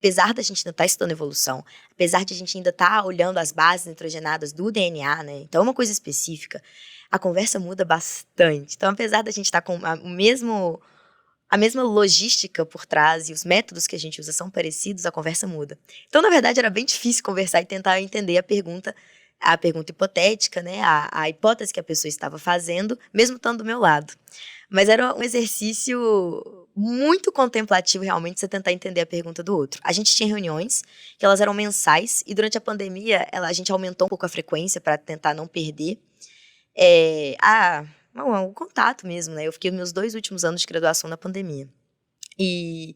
apesar da gente ainda estar estudando evolução, apesar de a gente ainda estar olhando as bases nitrogenadas do DNA, né? Então é uma coisa específica, a conversa muda bastante. Então, apesar da gente estar com a mesma logística por trás e os métodos que a gente usa são parecidos, a conversa muda. Então, na verdade, era bem difícil conversar e tentar entender a pergunta hipotética, né? A hipótese que a pessoa estava fazendo, mesmo estando do meu lado. Mas era um exercício muito contemplativo, realmente, você tentar entender a pergunta do outro. A gente tinha reuniões, que elas eram mensais, e durante a pandemia, a gente aumentou um pouco a frequência para tentar não perder o contato mesmo, né? Eu fiquei meus 2 últimos anos de graduação na pandemia. E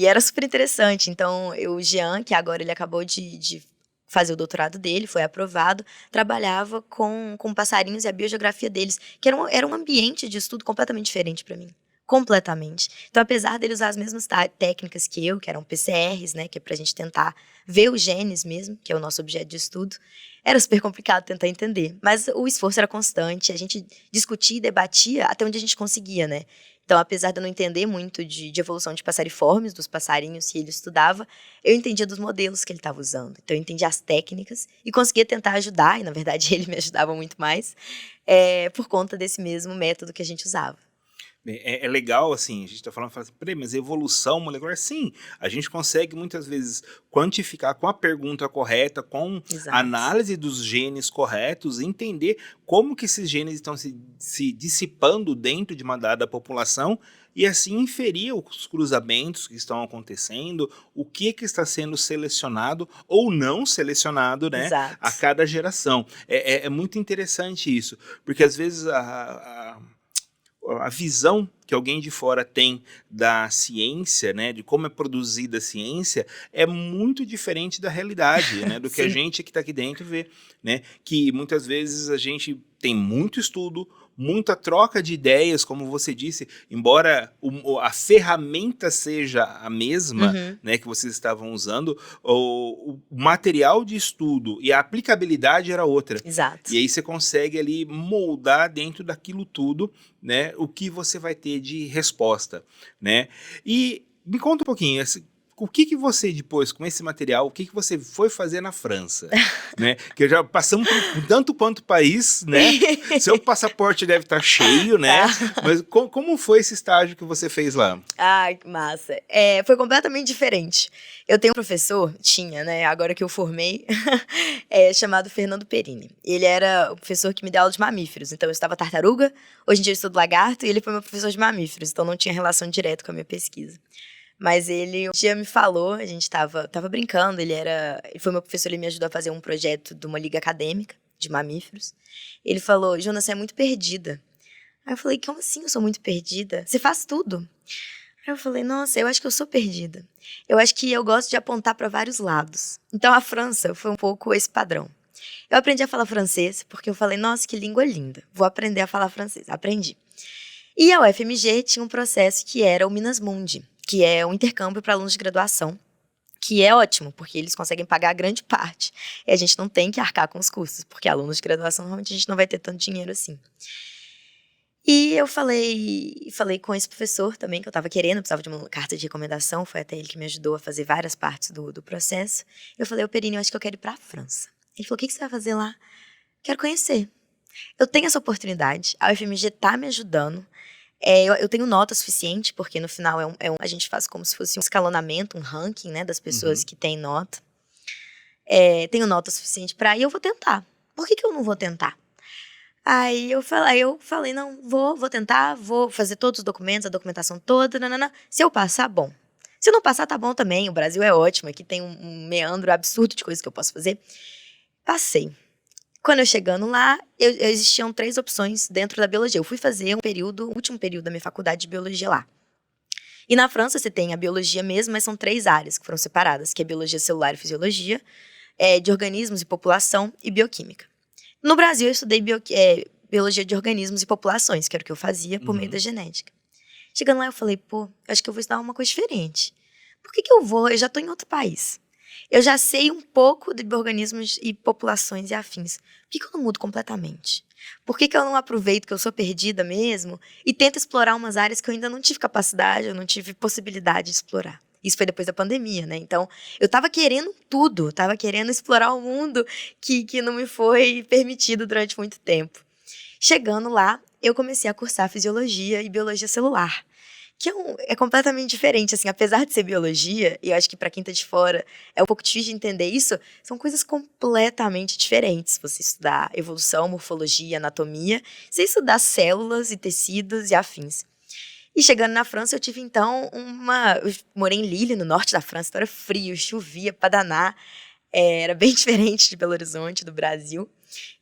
era super interessante. Então, o Jean, que agora ele acabou de fazer o doutorado dele, foi aprovado, trabalhava com passarinhos e a biogeografia deles, que era um ambiente de estudo completamente diferente para mim. Completamente. Então, apesar dele usar as mesmas técnicas que eu, que eram PCRs, né, que é pra gente tentar ver os genes mesmo, que é o nosso objeto de estudo, era super complicado tentar entender. Mas o esforço era constante, a gente discutia e debatia até onde a gente conseguia, né? Então, apesar de eu não entender muito de evolução de passariformes, dos passarinhos que ele estudava, eu entendia dos modelos que ele estava usando. Então, eu entendia as técnicas e conseguia tentar ajudar, e na verdade ele me ajudava muito mais, por conta desse mesmo método que a gente usava. É legal, assim, a gente está falando assim, peraí, mas evolução molecular, sim, a gente consegue muitas vezes quantificar com a pergunta correta, com a Exato. análise dos genes corretos, entender como que esses genes estão se dissipando dentro de uma dada população e assim inferir os cruzamentos que estão acontecendo, o que está sendo selecionado ou não selecionado, né, a Exato. cada geração. É muito interessante isso, porque às vezes a visão que alguém de fora tem da ciência, né, de como é produzida a ciência, é muito diferente da realidade, né, do que a Sim. gente que está aqui dentro vê, né, que muitas vezes a gente tem muito estudo, muita troca de ideias, como você disse, embora a ferramenta seja a mesma, Uhum. né, que vocês estavam usando, o material de estudo e a aplicabilidade era outra. Exato. E aí você consegue ali moldar dentro daquilo tudo, né, o que você vai ter de resposta, né? E me conta um pouquinho, o que você depois, com esse material, o que você foi fazer na França, né? Que já passamos por tanto quanto país, né? Seu passaporte deve estar cheio, né? Mas como foi esse estágio que você fez lá? Ai, que massa. Foi completamente diferente. Eu tenho um professor, tinha, né, agora que eu formei, chamado Fernando Perini. Ele era o professor que me deu aula de mamíferos. Então, eu estava tartaruga, hoje em dia eu estudo lagarto, e ele foi meu professor de mamíferos. Então, não tinha relação direta com a minha pesquisa. Mas ele um dia me falou, a gente tava brincando, ele foi meu professor, ele me ajudou a fazer um projeto de uma liga acadêmica de mamíferos. Ele falou, Jonas, você é muito perdida. Aí eu falei, como assim eu sou muito perdida? Você faz tudo. Aí eu falei, nossa, eu acho que eu sou perdida. Eu acho que eu gosto de apontar para vários lados. Então a França foi um pouco esse padrão. Eu aprendi a falar francês porque eu falei, nossa, que língua linda. Vou aprender a falar francês. Aprendi. E a UFMG tinha um processo que era o Minas Mundi, que é um intercâmbio para alunos de graduação, que é ótimo, porque eles conseguem pagar a grande parte. E a gente não tem que arcar com os custos, porque alunos de graduação, normalmente a gente não vai ter tanto dinheiro assim. E eu falei com esse professor também, que eu estava querendo, precisava de uma carta de recomendação, foi até ele que me ajudou a fazer várias partes do processo. Eu falei, Perini, eu acho que eu quero ir para a França. Ele falou, o que você vai fazer lá? Quero conhecer. Eu tenho essa oportunidade, a UFMG está me ajudando, eu tenho nota suficiente, porque no final a gente faz como se fosse um escalonamento, um ranking, né, das pessoas que têm nota. Tenho nota suficiente para ir, eu vou tentar. Por que eu não vou tentar? Aí eu falei, não, vou tentar, vou fazer todos os documentos, a documentação toda, nanana. Se eu passar, bom. Se eu não passar, tá bom também, o Brasil é ótimo, aqui tem um meandro absurdo de coisas que eu posso fazer. Passei. Quando eu chegando lá, existiam 3 opções dentro da biologia. Eu fui fazer o último período da minha faculdade de biologia lá. E na França você tem a biologia mesmo, mas são 3 áreas que foram separadas, que é biologia celular e fisiologia, de organismos e população e bioquímica. No Brasil, eu estudei biologia de organismos e populações, que era o que eu fazia por meio da genética. Chegando lá, eu falei, acho que eu vou estudar uma coisa diferente. Por que eu vou? Eu já estou em outro país. Eu já sei um pouco de organismos e populações e afins. Por que eu não mudo completamente? Por que eu não aproveito que eu sou perdida mesmo e tento explorar umas áreas que eu ainda não tive capacidade, eu não tive possibilidade de explorar? Isso foi depois da pandemia, né? Então, eu tava querendo tudo, tava querendo explorar o mundo que não me foi permitido durante muito tempo. Chegando lá, eu comecei a cursar fisiologia e biologia celular, que é completamente diferente, assim, apesar de ser biologia, e eu acho que para quem tá de fora é um pouco difícil de entender isso, são coisas completamente diferentes. Você estudar evolução, morfologia, anatomia, você estudar células e tecidos e afins. E chegando na França, eu tive então eu morei em Lille, no norte da França, então era frio, chovia pra danar, era bem diferente de Belo Horizonte, do Brasil.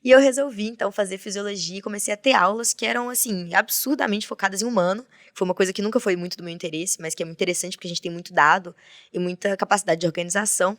E eu resolvi, então, fazer fisiologia e comecei a ter aulas que eram, assim, absurdamente focadas em humano. Foi uma coisa que nunca foi muito do meu interesse, mas que é muito interessante porque a gente tem muito dado e muita capacidade de organização.